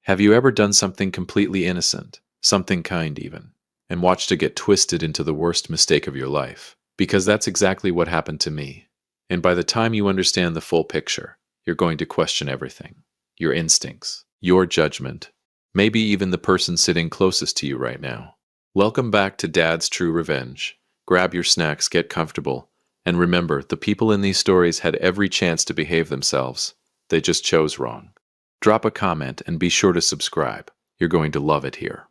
Have you ever done something completely innocent, something kind even, and watched it get twisted into the worst mistake of your life? Because that's exactly what happened to me. And by the time you understand the full picture, you're going to question everything. Your instincts, your judgment, maybe even the person sitting closest to you right now. Welcome back to Dad's True Revenge. Grab your snacks, get comfortable, and remember, the people in these stories had every chance to behave themselves. They just chose wrong. Drop a comment and be sure to subscribe. You're going to love it here.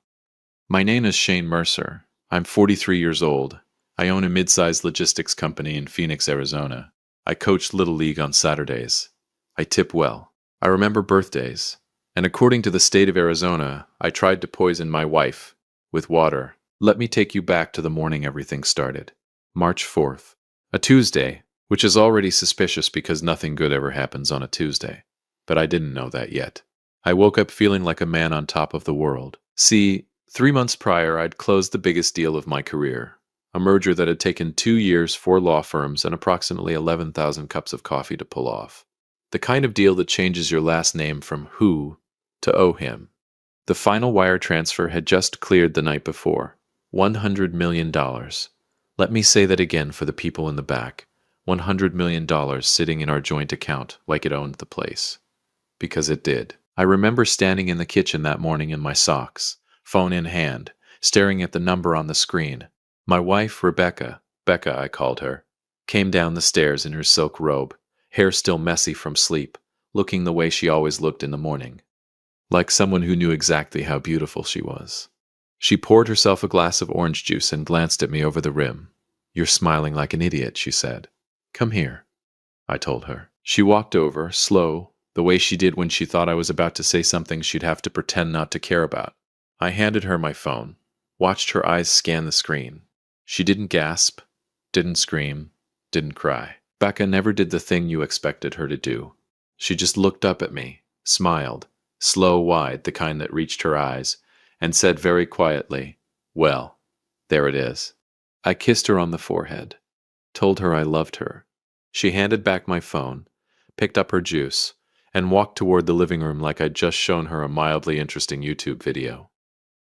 My name is Shane Mercer. I'm 43 years old. I own a mid-sized logistics company in Phoenix, Arizona. I coach Little League on Saturdays. I tip well. I remember birthdays. And according to the state of Arizona, I tried to poison my wife with water. Let me take you back to the morning everything started. March 4th. A Tuesday, which is already suspicious because nothing good ever happens on a Tuesday. But I didn't know that yet. I woke up feeling like a man on top of the world. See, 3 months prior, I'd closed the biggest deal of my career. A merger that had taken 2 years, 4 law firms, and approximately 11,000 cups of coffee to pull off. The kind of deal that changes your last name from who to owe him. The final wire transfer had just cleared the night before. $100 million. Let me say that again for the people in the back. $100 million sitting in our joint account like it owned the place. Because it did. I remember standing in the kitchen that morning in my socks, phone in hand, staring at the number on the screen. My wife, Rebecca I called her, came down the stairs in her silk robe, hair still messy from sleep, looking the way she always looked in the morning. Like someone who knew exactly how beautiful she was. She poured herself a glass of orange juice and glanced at me over the rim. "You're smiling like an idiot," she said. "Come here," I told her. She walked over, slow, the way she did when she thought I was about to say something she'd have to pretend not to care about. I handed her my phone, watched her eyes scan the screen. She didn't gasp, didn't scream, didn't cry. Becca never did the thing you expected her to do. She just looked up at me, smiled, slow, wide, the kind that reached her eyes, and said very quietly, "Well, there it is." I kissed her on the forehead, told her I loved her. She handed back my phone, picked up her juice, and walked toward the living room like I'd just shown her a mildly interesting YouTube video.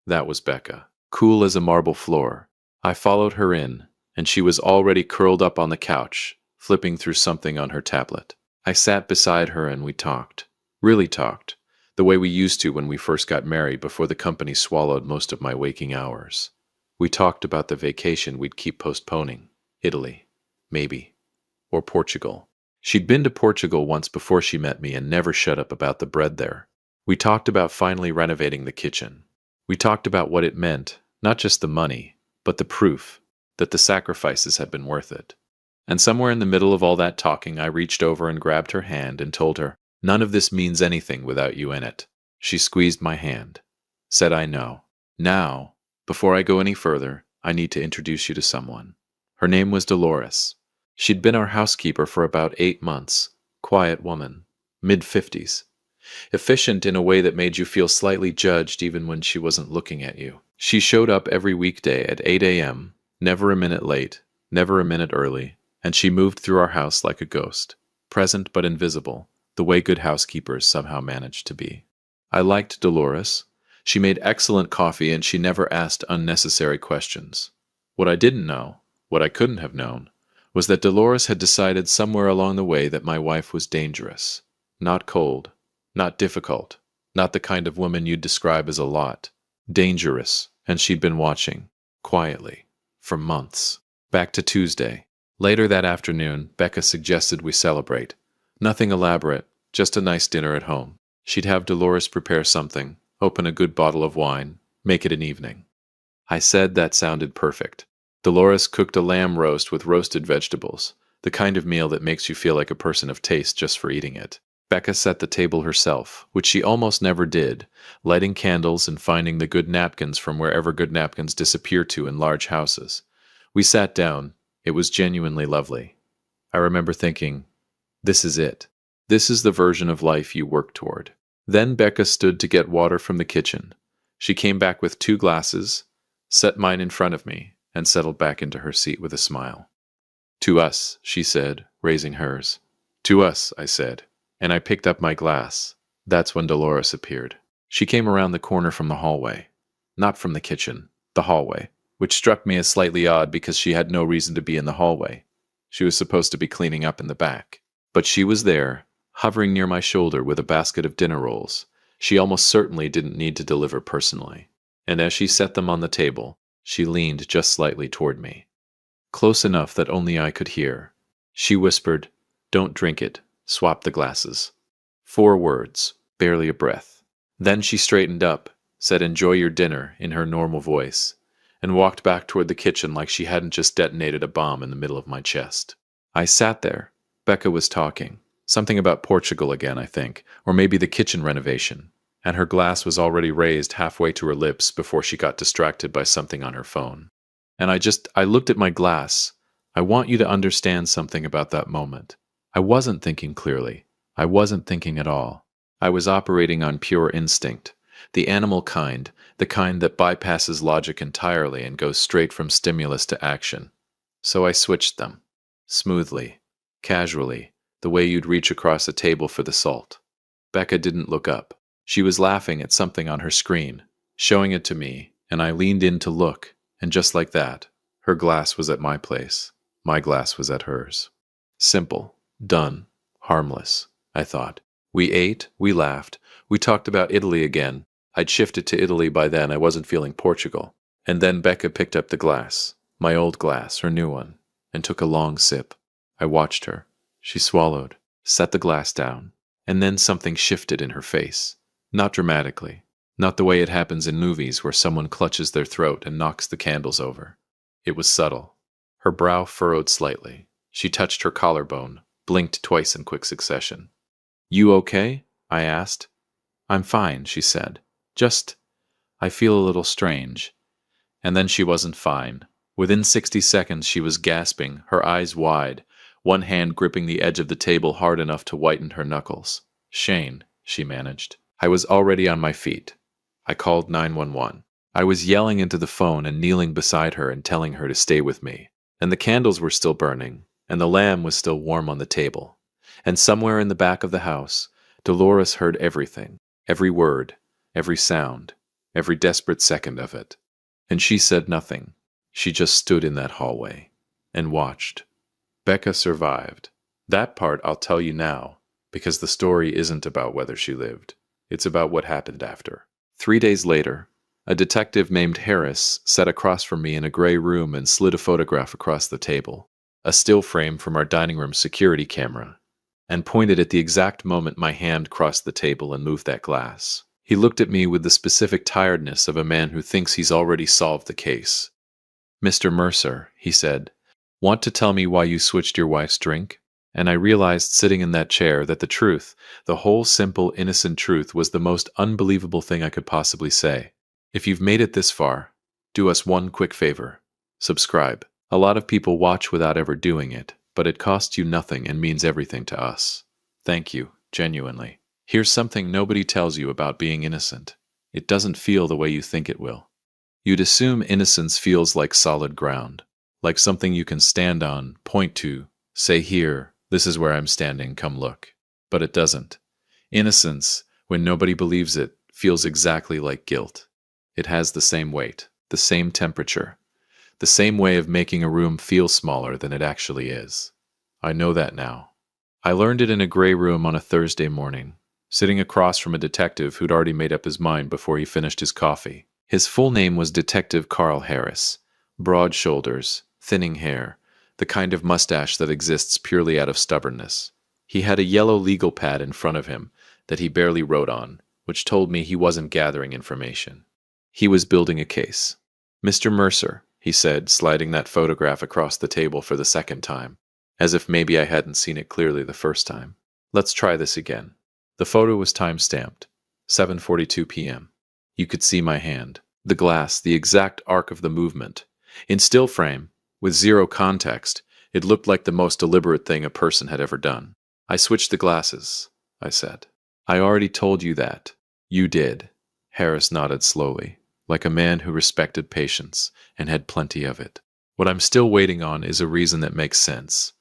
That was Becca, cool as a marble floor. I followed her in, and she was already curled up on the couch, flipping through something on her tablet. I sat beside her and we talked. Really talked. The way we used to when we first got married before the company swallowed most of my waking hours. We talked about the vacation we'd keep postponing. Italy, maybe. Or Portugal. She'd been to Portugal once before she met me and never shut up about the bread there. We talked about finally renovating the kitchen. We talked about what it meant, not just the money, but the proof that the sacrifices had been worth it. And somewhere in the middle of all that talking, I reached over and grabbed her hand and told her, "None of this means anything without you in it." She squeezed my hand, said, "I know. Now, before I go any further, I need to introduce you to someone." Her name was Dolores. She'd been our housekeeper for about 8 months. Quiet woman, mid-50s. Efficient in a way that made you feel slightly judged even when she wasn't looking at you. She showed up every weekday at 8 a.m., never a minute late, never a minute early, and she moved through our house like a ghost, present but invisible, the way good housekeepers somehow managed to be. I liked Dolores. She made excellent coffee and she never asked unnecessary questions. What I didn't know, what I couldn't have known, was that Dolores had decided somewhere along the way that my wife was dangerous. Not cold, not difficult, not the kind of woman you'd describe as a lot. Dangerous, and she'd been watching, quietly, for months. Back to Tuesday. Later that afternoon, Becca suggested we celebrate. Nothing elaborate, just a nice dinner at home. She'd have Dolores prepare something, open a good bottle of wine, make it an evening. I said that sounded perfect. Dolores cooked a lamb roast with roasted vegetables, the kind of meal that makes you feel like a person of taste just for eating it. Becca set the table herself, which she almost never did, lighting candles and finding the good napkins from wherever good napkins disappear to in large houses. We sat down. It was genuinely lovely. I remember thinking, this is it. This is the version of life you work toward. Then Becca stood to get water from the kitchen. She came back with 2 glasses, set mine in front of me, and settled back into her seat with a smile. "To us," she said, raising hers. "To us," I said, and I picked up my glass. That's when Dolores appeared. She came around the corner from the hallway. Not from the kitchen, the hallway, which struck me as slightly odd because she had no reason to be in the hallway. She was supposed to be cleaning up in the back. But she was there, hovering near my shoulder with a basket of dinner rolls. She almost certainly didn't need to deliver personally. And as she set them on the table, she leaned just slightly toward me. Close enough that only I could hear. She whispered, "Don't drink it. Swap the glasses." 4 words, barely a breath. Then she straightened up, said "Enjoy your dinner" in her normal voice, and walked back toward the kitchen like she hadn't just detonated a bomb in the middle of my chest. I sat there. Becca was talking. Something about Portugal again, I think, or maybe the kitchen renovation. And her glass was already raised halfway to her lips before she got distracted by something on her phone. And I looked at my glass. I want you to understand something about that moment. I wasn't thinking clearly. I wasn't thinking at all. I was operating on pure instinct. The animal kind, the kind that bypasses logic entirely and goes straight from stimulus to action. So I switched them. Smoothly, casually, the way you'd reach across a table for the salt. Becca didn't look up. She was laughing at something on her screen, showing it to me, and I leaned in to look, and just like that, her glass was at my place. My glass was at hers. Simple, done, harmless, I thought. We ate, we laughed, we talked about Italy again. I'd shifted to Italy by then, I wasn't feeling Portugal. And then Becca picked up the glass, my old glass, her new one, and took a long sip. I watched her. She swallowed, set the glass down, and then something shifted in her face. Not dramatically, not the way it happens in movies where someone clutches their throat and knocks the candles over. It was subtle. Her brow furrowed slightly. She touched her collarbone, blinked twice in quick succession. "You okay?" I asked. "I'm fine," she said. I feel a little strange." And then she wasn't fine. Within 60 seconds she was gasping, her eyes wide, one hand gripping the edge of the table hard enough to whiten her knuckles. "Shane," she managed. I was already on my feet. I called 911. I was yelling into the phone and kneeling beside her and telling her to stay with me. And the candles were still burning, and the lamb was still warm on the table. And somewhere in the back of the house, Dolores heard everything, every word, every sound, every desperate second of it. And she said nothing. She just stood in that hallway and watched. Becca survived. That part I'll tell you now, because the story isn't about whether she lived. It's about what happened after. 3 days later, a detective named Harris sat across from me in a gray room and slid a photograph across the table, a still frame from our dining room security camera, and pointed at the exact moment my hand crossed the table and moved that glass. He looked at me with the specific tiredness of a man who thinks he's already solved the case. "Mr. Mercer," he said, "want to tell me why you switched your wife's drink?" And I realized sitting in that chair that the truth, the whole simple, innocent truth, was the most unbelievable thing I could possibly say. If you've made it this far, do us one quick favor. Subscribe. A lot of people watch without ever doing it, but it costs you nothing and means everything to us. Thank you, genuinely. Here's something nobody tells you about being innocent. It doesn't feel the way you think it will. You'd assume innocence feels like solid ground, like something you can stand on, point to, say here, this is where I'm standing, come look. But it doesn't. Innocence, when nobody believes it, feels exactly like guilt. It has the same weight, the same temperature, the same way of making a room feel smaller than it actually is. I know that now. I learned it in a gray room on a Thursday morning, sitting across from a detective who'd already made up his mind before he finished his coffee. His full name was Detective Carl Harris. Broad shoulders, thinning hair, the kind of mustache that exists purely out of stubbornness. He had a yellow legal pad in front of him that he barely wrote on, which told me he wasn't gathering information. He was building a case. "Mr. Mercer," he said, sliding that photograph across the table for the second time, as if maybe I hadn't seen it clearly the first time. "Let's try this again." The photo was time-stamped, 7:42 p.m. You could see my hand, the glass, the exact arc of the movement. In still frame, with zero context, it looked like the most deliberate thing a person had ever done. "I switched the glasses," I said. "I already told you that." "You did." Harris nodded slowly, like a man who respected patience and had plenty of it. "What I'm still waiting on is a reason that makes sense.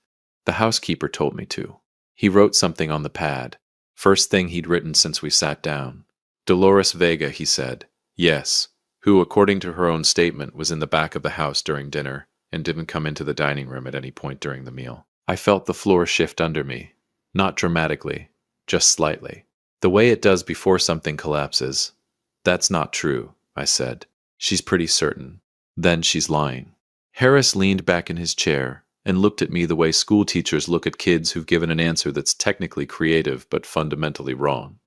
The housekeeper told me to." He wrote something on the pad, first thing he'd written since we sat down. Dolores Vega, he said. Yes, who, according to her own statement, was in the back of the house during dinner and didn't come into the dining room at any point during the meal. I felt the floor shift under me. Not dramatically, just slightly. The way it does before something collapses. That's not true, I said. She's pretty certain. Then she's lying. Harris leaned back in his chair and looked at me the way school teachers look at kids who've given an answer that's technically creative but fundamentally wrong.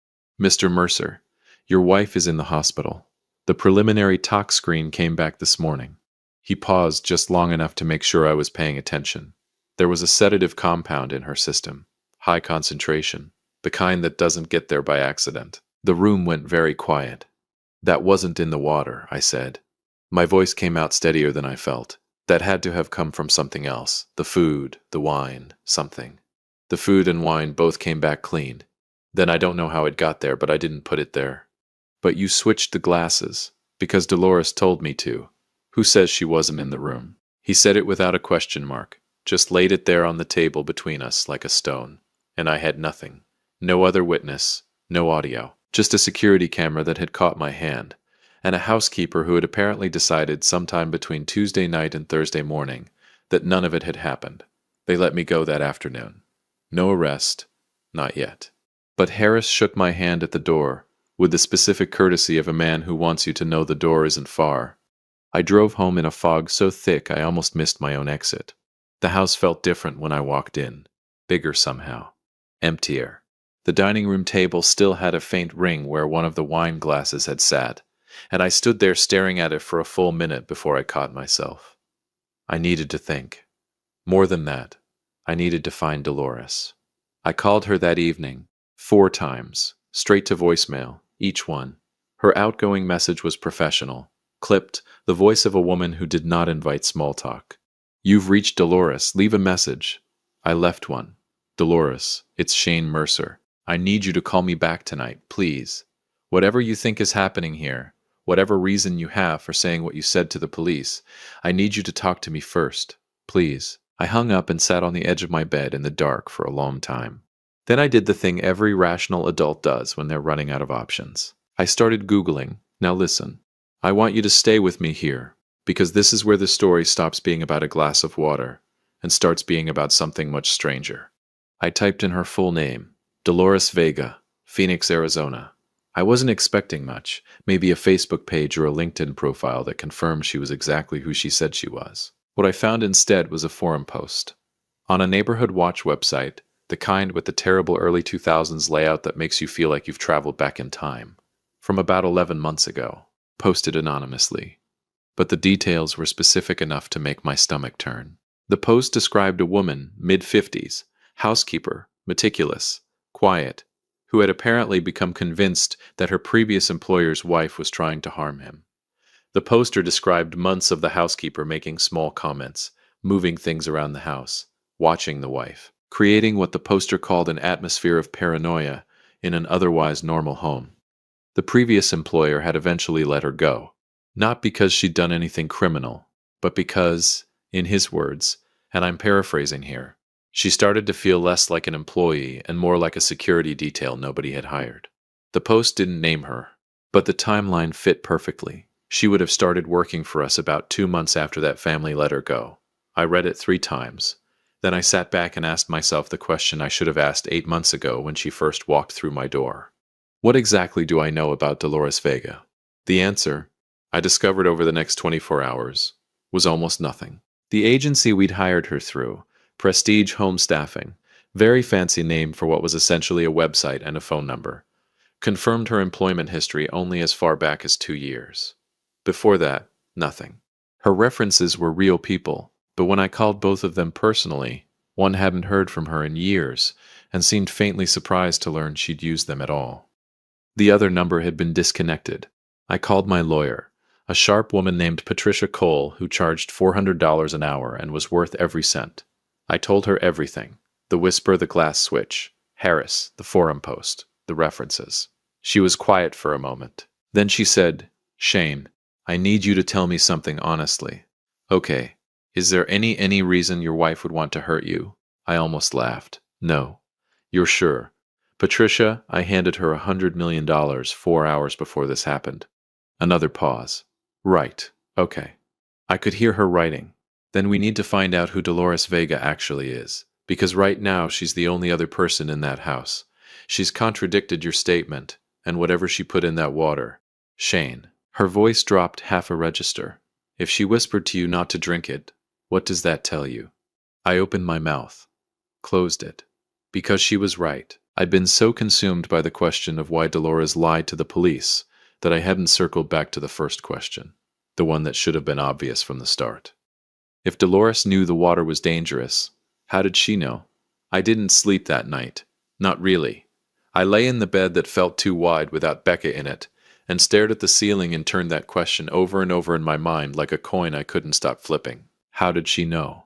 Mr. Mercer, your wife is in the hospital. The preliminary tox screen came back this morning. He paused just long enough to make sure I was paying attention. There was a sedative compound in her system, high concentration, the kind that doesn't get there by accident. The room went very quiet. That wasn't in the water, I said. My voice came out steadier than I felt. That had to have come from something else. The food, the wine, something. The food and wine both came back clean. Then I don't know how it got there, but I didn't put it there. But you switched the glasses, because Dolores told me to. Who says she wasn't in the room? He said it without a question mark, just laid it there on the table between us like a stone. And I had nothing. No other witness, no audio. Just a security camera that had caught my hand, and a housekeeper who had apparently decided sometime between Tuesday night and Thursday morning that none of it had happened. They let me go that afternoon. No arrest, not yet. But Harris shook my hand at the door, with the specific courtesy of a man who wants you to know the door isn't far. I drove home in a fog so thick I almost missed my own exit. The house felt different when I walked in, bigger somehow, emptier. The dining room table still had a faint ring where one of the wine glasses had sat, and I stood there staring at it for a full minute before I caught myself. I needed to think. More than that, I needed to find Dolores. I called her that evening, 4 times, straight to voicemail, each one. Her outgoing message was professional, clipped, the voice of a woman who did not invite small talk. You've reached Dolores, leave a message. I left one. Dolores, it's Shane Mercer. I need you to call me back tonight, please. Whatever you think is happening here, whatever reason you have for saying what you said to the police, I need you to talk to me first, please. I hung up and sat on the edge of my bed in the dark for a long time. Then I did the thing every rational adult does when they're running out of options. I started Googling. Now listen, I want you to stay with me here, because this is where the story stops being about a glass of water and starts being about something much stranger. I typed in her full name, Dolores Vega, Phoenix, Arizona. I wasn't expecting much, maybe a Facebook page or a LinkedIn profile that confirmed she was exactly who she said she was. What I found instead was a forum post. On a neighborhood watch website, the kind with the terrible early 2000s layout that makes you feel like you've traveled back in time. From about 11 months ago, posted anonymously. But the details were specific enough to make my stomach turn. The post described a woman, mid-50s, housekeeper, meticulous, quiet, who had apparently become convinced that her previous employer's wife was trying to harm him. The poster described months of the housekeeper making small comments, moving things around the house, watching the wife, creating what the poster called an atmosphere of paranoia in an otherwise normal home. The previous employer had eventually let her go, not because she'd done anything criminal, but because, in his words, and I'm paraphrasing here, she started to feel less like an employee and more like a security detail nobody had hired. The post didn't name her, but the timeline fit perfectly. She would have started working for us about 2 months after that family let her go. I read it 3 times. Then I sat back and asked myself the question I should have asked 8 months ago when she first walked through my door. What exactly do I know about Dolores Vega? The answer, I discovered over the next 24 hours, was almost nothing. The agency we'd hired her through, Prestige Home Staffing, very fancy name for what was essentially a website and a phone number, confirmed her employment history only as far back as 2 years. Before that, nothing. Her references were real people, but when I called both of them personally, one hadn't heard from her in years and seemed faintly surprised to learn she'd used them at all. The other number had been disconnected. I called my lawyer, a sharp woman named Patricia Cole who charged $400 an hour and was worth every cent. I told her everything, the whisper, the glass switch, Harris, the forum post, the references. She was quiet for a moment. Then she said, Shane, I need you to tell me something honestly. Okay, is there any reason your wife would want to hurt you? I almost laughed. No. You're sure? Patricia, I handed her $100 million 4 hours before this happened. Another pause. Right. Okay. I could hear her writing. Then we need to find out who Dolores Vega actually is, because right now she's the only other person in that house. She's contradicted your statement, and whatever she put in that water. Shane. Her voice dropped half a register. If she whispered to you not to drink it, what does that tell you? I opened my mouth, closed it. Because she was right. I'd been so consumed by the question of why Dolores lied to the police that I hadn't circled back to the first question, the one that should have been obvious from the start. If Dolores knew the water was dangerous, how did she know? I didn't sleep that night. Not really. I lay in the bed that felt too wide without Becca in it, and stared at the ceiling and turned that question over and over in my mind like a coin I couldn't stop flipping. How did she know?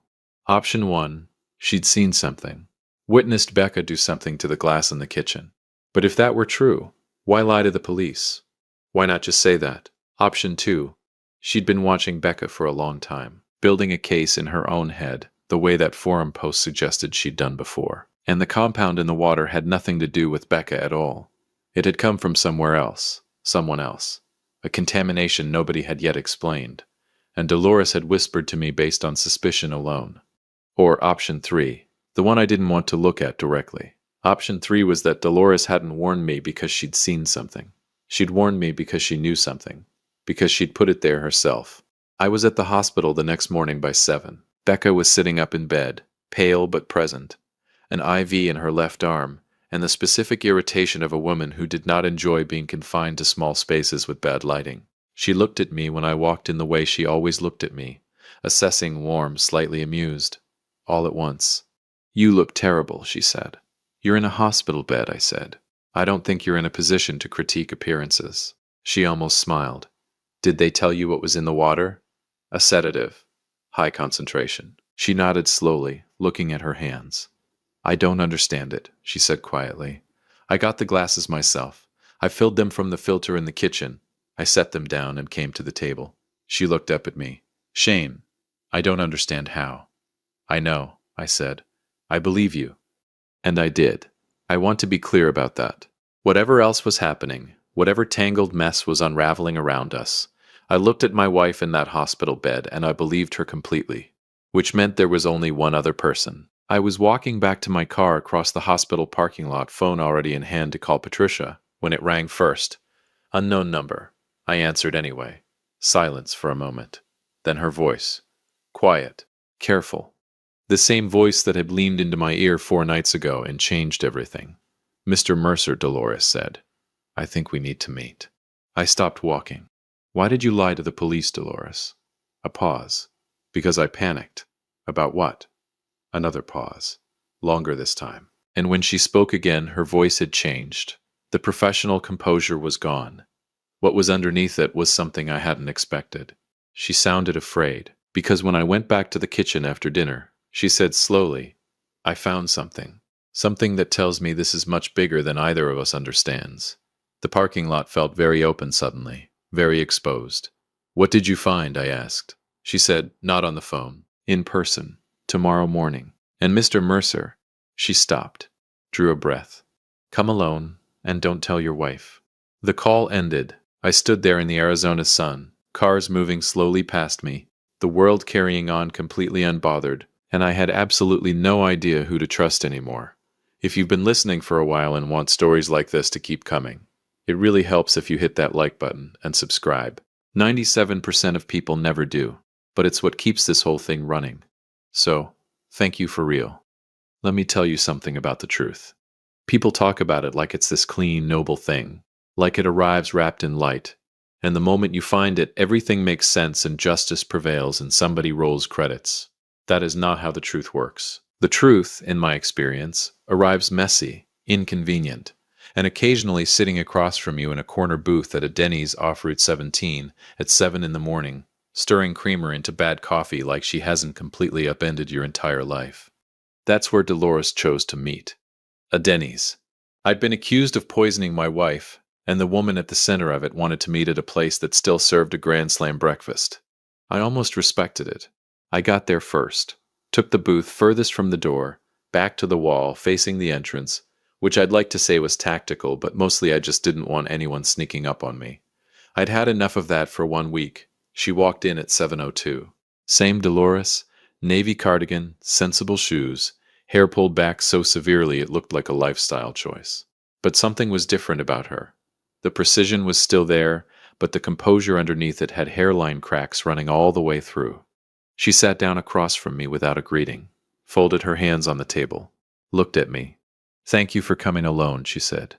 Option 1, she'd seen something. Witnessed Becca do something to the glass in the kitchen. But if that were true, why lie to the police? Why not just say that? Option 2, she'd been watching Becca for a long time, building a case in her own head, the way that forum post suggested she'd done before. And the compound in the water had nothing to do with Becca at all. It had come from somewhere else, someone else. A contamination nobody had yet explained. And Dolores had whispered to me based on suspicion alone. Or option 3, the one I didn't want to look at directly. Option 3 was that Dolores hadn't warned me because she'd seen something. She'd warned me because she knew something. Because she'd put it there herself. I was at the hospital the next morning by 7. Becca was sitting up in bed, pale but present. An IV in her left arm, and the specific irritation of a woman who did not enjoy being confined to small spaces with bad lighting. She looked at me when I walked in the way she always looked at me, assessing, warm, slightly amused. All at once. You look terrible, she said. You're in a hospital bed, I said. I don't think you're in a position to critique appearances. She almost smiled. Did they tell you what was in the water? A sedative. High concentration. She nodded slowly, looking at her hands. I don't understand it, she said quietly. I got the glasses myself. I filled them from the filter in the kitchen. I set them down and came to the table. She looked up at me. Shane, I don't understand how. I know, I said. I believe you. And I did. I want to be clear about that. Whatever else was happening, whatever tangled mess was unraveling around us, I looked at my wife in that hospital bed and I believed her completely, which meant there was only one other person. I was walking back to my car across the hospital parking lot, phone already in hand to call Patricia, when it rang first. Unknown number. I answered anyway. Silence for a moment. Then her voice. Quiet. Careful. The same voice that had leaned into my ear 4 nights ago and changed everything. Mr. Mercer, Dolores said. I think we need to meet. I stopped walking. Why did you lie to the police, Dolores? A pause. Because I panicked. About what? Another pause. Longer this time. And when she spoke again, her voice had changed. The professional composure was gone. What was underneath it was something I hadn't expected. She sounded afraid, because when I went back to the kitchen after dinner, she said slowly, I found something. Something that tells me this is much bigger than either of us understands. The parking lot felt very open suddenly, very exposed. What did you find? I asked. She said, not on the phone. In person. Tomorrow morning. And Mr. Mercer. She stopped, drew a breath. Come alone, and don't tell your wife. The call ended. I stood there in the Arizona sun, cars moving slowly past me, the world carrying on completely unbothered, and I had absolutely no idea who to trust anymore. If you've been listening for a while and want stories like this to keep coming, it really helps if you hit that like button and subscribe. 97% of people never do, but it's what keeps this whole thing running. So, thank you for real. Let me tell you something about the truth. People talk about it like it's this clean, noble thing, like it arrives wrapped in light, and the moment you find it, everything makes sense and justice prevails and somebody rolls credits. That is not how the truth works. The truth, in my experience, arrives messy, inconvenient, and occasionally sitting across from you in a corner booth at a Denny's off Route 17 at 7 in the morning, stirring creamer into bad coffee like she hasn't completely upended your entire life. That's where Dolores chose to meet. A Denny's. I'd been accused of poisoning my wife, and the woman at the center of it wanted to meet at a place that still served a Grand Slam breakfast. I almost respected it. I got there first, took the booth furthest from the door, back to the wall, facing the entrance, which I'd like to say was tactical, but mostly I just didn't want anyone sneaking up on me. I'd had enough of that for 1 week. She walked in at 7:02. Same Dolores, navy cardigan, sensible shoes, hair pulled back so severely it looked like a lifestyle choice. But something was different about her. The precision was still there, but the composure underneath it had hairline cracks running all the way through. She sat down across from me without a greeting, folded her hands on the table, looked at me. "Thank you for coming alone," she said.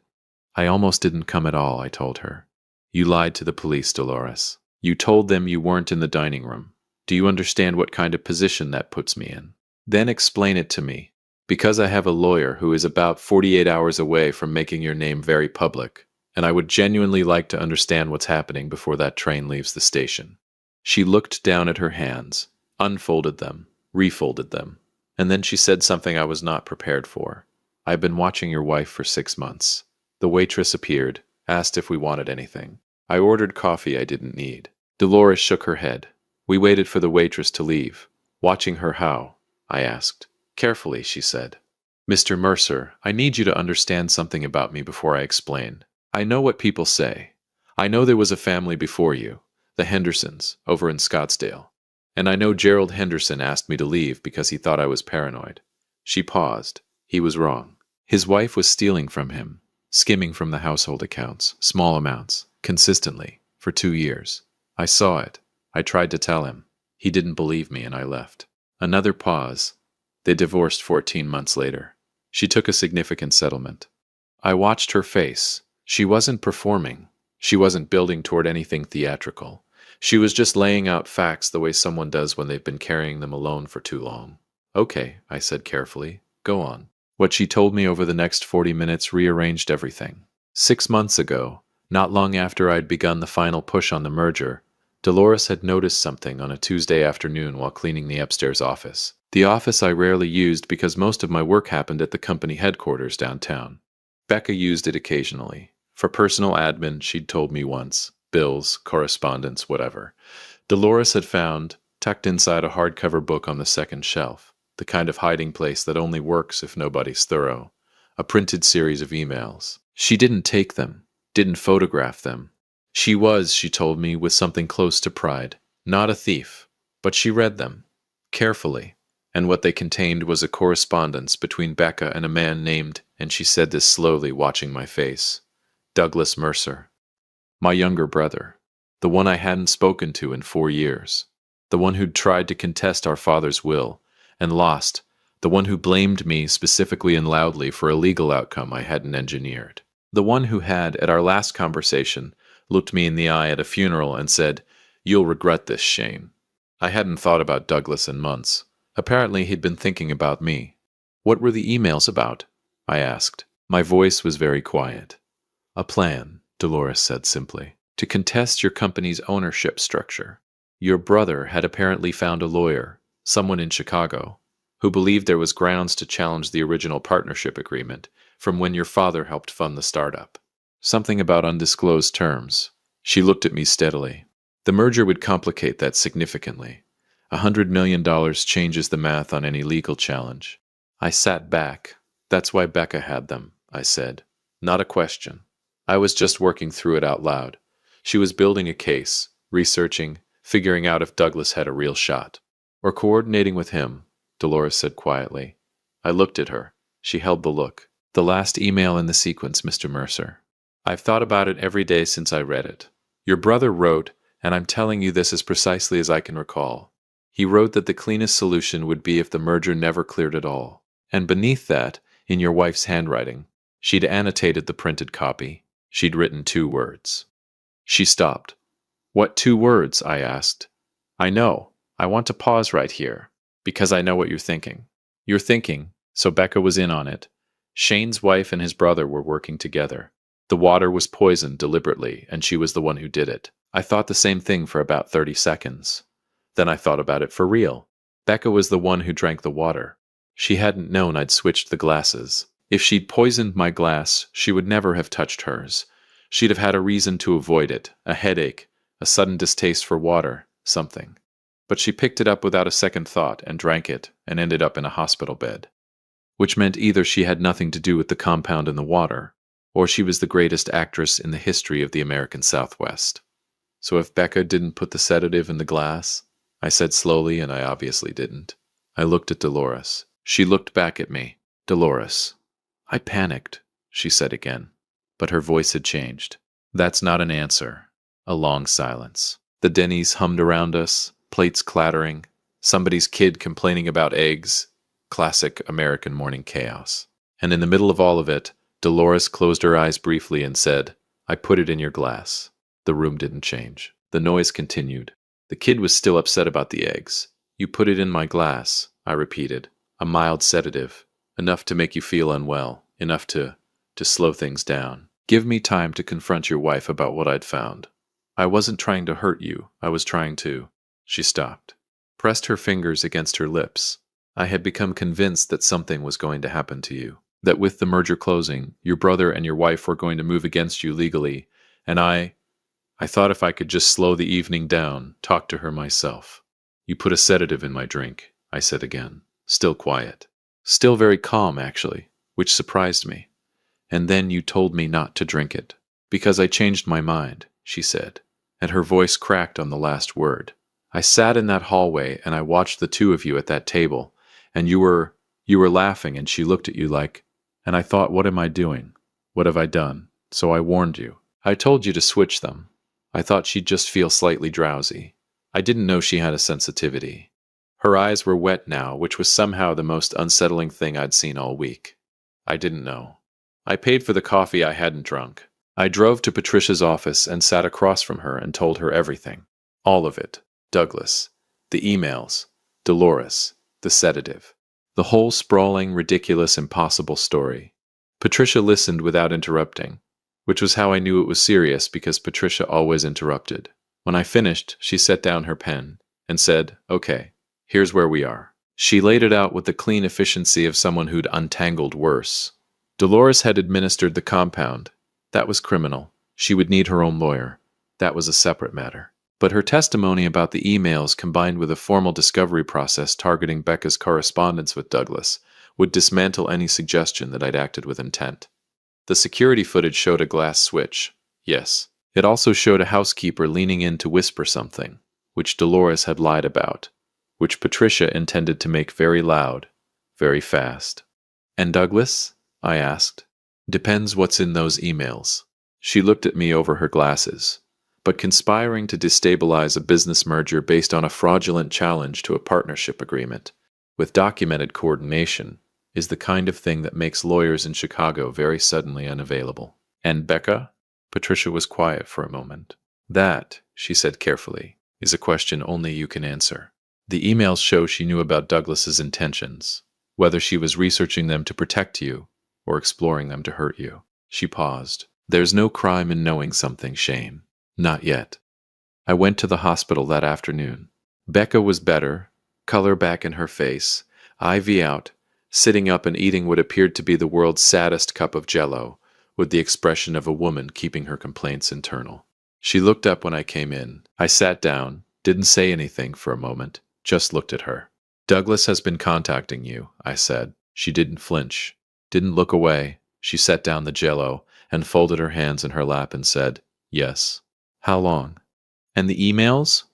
"I almost didn't come at all," I told her. "You lied to the police, Dolores. You told them you weren't in the dining room. Do you understand what kind of position that puts me in? Then explain it to me. Because I have a lawyer who is about 48 hours away from making your name very public, and I would genuinely like to understand what's happening before that train leaves the station." She looked down at her hands, unfolded them, refolded them, and then she said something I was not prepared for. "I've been watching your wife for 6 months. The waitress appeared, asked if we wanted anything. I ordered coffee I didn't need." Dolores shook her head. "We waited for the waitress to leave. Watching her how?" I asked. "Carefully," she said. "Mr. Mercer, I need you to understand something about me before I explain. I know what people say. I know there was a family before you, the Hendersons, over in Scottsdale. And I know Gerald Henderson asked me to leave because he thought I was paranoid." She paused. He was wrong. His wife was stealing from him, skimming from the household accounts, small amounts, consistently, for 2 years. I saw it. I tried to tell him. He didn't believe me and I left. Another pause. They divorced 14 months later. She took a significant settlement. I watched her face. She wasn't performing. She wasn't building toward anything theatrical. She was just laying out facts the way someone does when they've been carrying them alone for too long. "Okay," I said carefully. "Go on." What she told me over the next 40 minutes rearranged everything. 6 months ago, not long after I'd begun the final push on the merger, Dolores had noticed something on a Tuesday afternoon while cleaning the upstairs office. The office I rarely used because most of my work happened at the company headquarters downtown. Becca used it occasionally. For personal admin, she'd told me once. Bills, correspondence, whatever. Dolores had found, tucked inside a hardcover book on the second shelf, the kind of hiding place that only works if nobody's thorough, a printed series of emails. She didn't take them, didn't photograph them. She was, she told me, with something close to pride, not a thief, but she read them, carefully, and what they contained was a correspondence between Becca and a man named, and she said this slowly, watching my face, Douglas Mercer. My younger brother, the one I hadn't spoken to in 4 years, the one who'd tried to contest our father's will, and lost, the one who blamed me specifically and loudly for a legal outcome I hadn't engineered, the one who had, at our last conversation, looked me in the eye at a funeral and said, "You'll regret this, Shane." I hadn't thought about Douglas in months. Apparently he'd been thinking about me. "What were the emails about?" I asked. My voice was very quiet. "A plan," Dolores said simply, "to contest your company's ownership structure. Your brother had apparently found a lawyer, someone in Chicago, who believed there was grounds to challenge the original partnership agreement from when your father helped fund the startup. Something about undisclosed terms." She looked at me steadily. "The merger would complicate that significantly. $100 million changes the math on any legal challenge." I sat back. "That's why Becca had them," I said. Not a question. I was just working through it out loud. She was building a case, researching, figuring out if Douglas had a real shot. "Or coordinating with him," Dolores said quietly. I looked at her. She held the look. "The last email in the sequence, Mr. Mercer. I've thought about it every day since I read it. Your brother wrote, and I'm telling you this as precisely as I can recall. He wrote that the cleanest solution would be if the merger never cleared at all. And beneath that, in your wife's handwriting, she'd annotated the printed copy. She'd written 2 words. She stopped. "What 2 words?" I asked. "I know. I want to pause right here, because I know what you're thinking. You're thinking, so Becca was in on it. Shane's wife and his brother were working together. The water was poisoned deliberately, and she was the one who did it. I thought the same thing for about 30 seconds. Then I thought about it for real. Becca was the one who drank the water. She hadn't known I'd switched the glasses. If she'd poisoned my glass, she would never have touched hers. She'd have had a reason to avoid it, a headache, a sudden distaste for water, something. But she picked it up without a second thought and drank it and ended up in a hospital bed. which meant either she had nothing to do with the compound in the water, or she was the greatest actress in the history of the American Southwest. So if Becca didn't put the sedative in the glass, I said slowly, and I obviously didn't. I looked at Dolores. She looked back at me. Dolores. I panicked, she said again, but her voice had changed. That's not an answer. A long silence. The Denny's hummed around us, plates clattering, somebody's kid complaining about eggs, classic American morning chaos. And in the middle of all of it, Dolores closed her eyes briefly and said, I put it in your glass. The room didn't change. The noise continued. The kid was still upset about the eggs. You put it in my glass, I repeated. A mild sedative, enough to make you feel unwell, enough to slow things down. Give me time to confront your wife about what I'd found. I wasn't trying to hurt you. I was trying to. She stopped, pressed her fingers against her lips. I had become convinced that something was going to happen to you, that with the merger closing, your brother and your wife were going to move against you legally, and I thought if I could just slow the evening down, talk to her myself. You put a sedative in my drink, I said again, still quiet. Still very calm, actually, which surprised me. And then you told me not to drink it. Because I changed my mind, she said, and her voice cracked on the last word. I sat in that hallway and I watched the two of you at that table, and you were laughing, and she looked at you like, and I thought, what am I doing? What have I done? So I warned you. I told you to switch them. I thought she'd just feel slightly drowsy. I didn't know she had a sensitivity. Her eyes were wet now, which was somehow the most unsettling thing I'd seen all week. I didn't know. I paid for the coffee I hadn't drunk. I drove to Patricia's office and sat across from her and told her everything. All of it. Douglas. The emails. Dolores. The sedative. The whole sprawling, ridiculous, impossible story. Patricia listened without interrupting, which was how I knew it was serious because Patricia always interrupted. When I finished, she set down her pen and said, okay, here's where we are. She laid it out with the clean efficiency of someone who'd untangled worse. Dolores had administered the compound. That was criminal. She would need her own lawyer. That was a separate matter. But her testimony about the emails combined with a formal discovery process targeting Becca's correspondence with Douglas would dismantle any suggestion that I'd acted with intent. The security footage showed a glass switch. Yes. It also showed a housekeeper leaning in to whisper something, which Dolores had lied about, which Patricia intended to make very loud, very fast. And Douglas? I asked. Depends what's in those emails. She looked at me over her glasses. But conspiring to destabilize a business merger based on a fraudulent challenge to a partnership agreement, with documented coordination, is the kind of thing that makes lawyers in Chicago very suddenly unavailable. And Becca? Patricia was quiet for a moment. That, she said carefully, is a question only you can answer. The emails show she knew about Douglas's intentions, whether she was researching them to protect you or exploring them to hurt you. She paused. There's no crime in knowing something, Shane. Not yet. I went to the hospital that afternoon. Becca was better, color back in her face, IV out, sitting up and eating what appeared to be the world's saddest cup of Jell-O, with the expression of a woman keeping her complaints internal. She looked up when I came in. I sat down, didn't say anything for a moment, just looked at her. Douglas has been contacting you, I said. She didn't flinch, didn't look away. She set down the Jell-O and folded her hands in her lap and said, yes. How long? And the emails?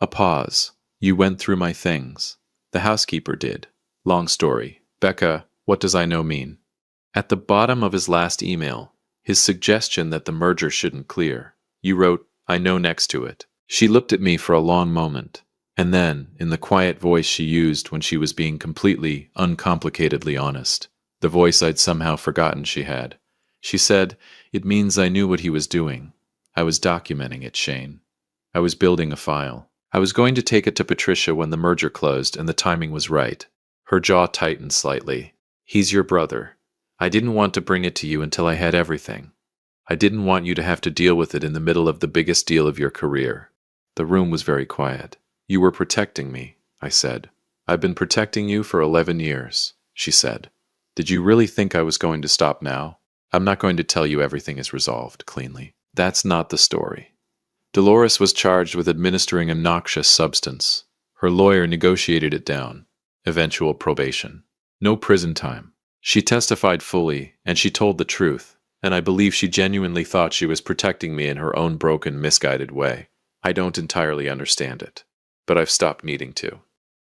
A pause. You went through my things. The housekeeper did. Long story. Becca, what does I know mean? At the bottom of his last email, his suggestion that the merger shouldn't clear, you wrote, I know next to it. She looked at me for a long moment, and then, in the quiet voice she used when she was being completely, uncomplicatedly honest, the voice I'd somehow forgotten she had, she said, it means I knew what he was doing. I was documenting it, Shane. I was building a file. I was going to take it to Patricia when the merger closed and the timing was right. Her jaw tightened slightly. He's your brother. I didn't want to bring it to you until I had everything. I didn't want you to have to deal with it in the middle of the biggest deal of your career. The room was very quiet. You were protecting me, I said. I've been protecting you for 11 years, she said. Did you really think I was going to stop now? I'm not going to tell you everything is resolved cleanly. That's not the story. Dolores was charged with administering a noxious substance. Her lawyer negotiated it down. Eventual probation. No prison time. She testified fully, and she told the truth, and I believe she genuinely thought she was protecting me in her own broken, misguided way. I don't entirely understand it, but I've stopped needing to.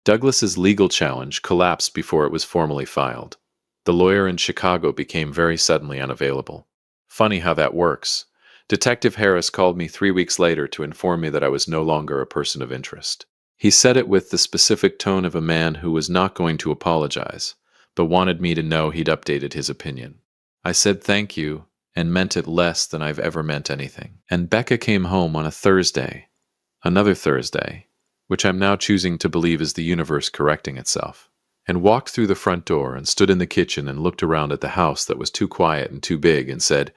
Douglas's legal challenge collapsed before it was formally filed. The lawyer in Chicago became very suddenly unavailable. Funny how that works. Detective Harris called me 3 weeks later to inform me that I was no longer a person of interest. He said it with the specific tone of a man who was not going to apologize, but wanted me to know he'd updated his opinion. I said thank you, and meant it less than I've ever meant anything. And Becca came home on a Thursday, another Thursday, which I'm now choosing to believe is the universe correcting itself, and walked through the front door and stood in the kitchen and looked around at the house that was too quiet and too big and said,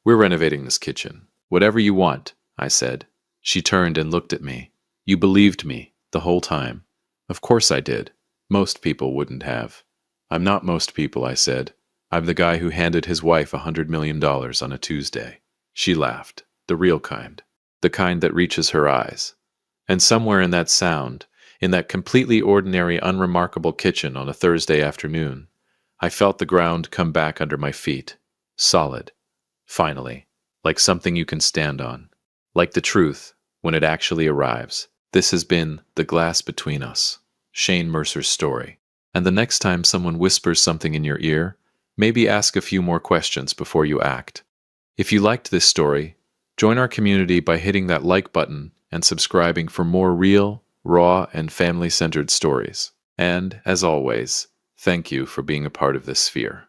"We're renovating this kitchen. Whatever you want," I said. She turned and looked at me. "You believed me the whole time." Of course I did. Most people wouldn't have. "I'm not most people," I said. "I'm the guy who handed his wife $100 million on a Tuesday." She laughed. The real kind. The kind that reaches her eyes. And somewhere in that sound, in that completely ordinary, unremarkable kitchen on a Thursday afternoon, I felt the ground come back under my feet. Solid. Finally. Like something you can stand on. Like the truth, when it actually arrives. This has been The Glass Between Us. Shane Mercer's story. And the next time someone whispers something in your ear, maybe ask a few more questions before you act. If you liked this story, join our community by hitting that like button and subscribing for more real, raw, and family-centered stories. And, as always, thank you for being a part of this sphere.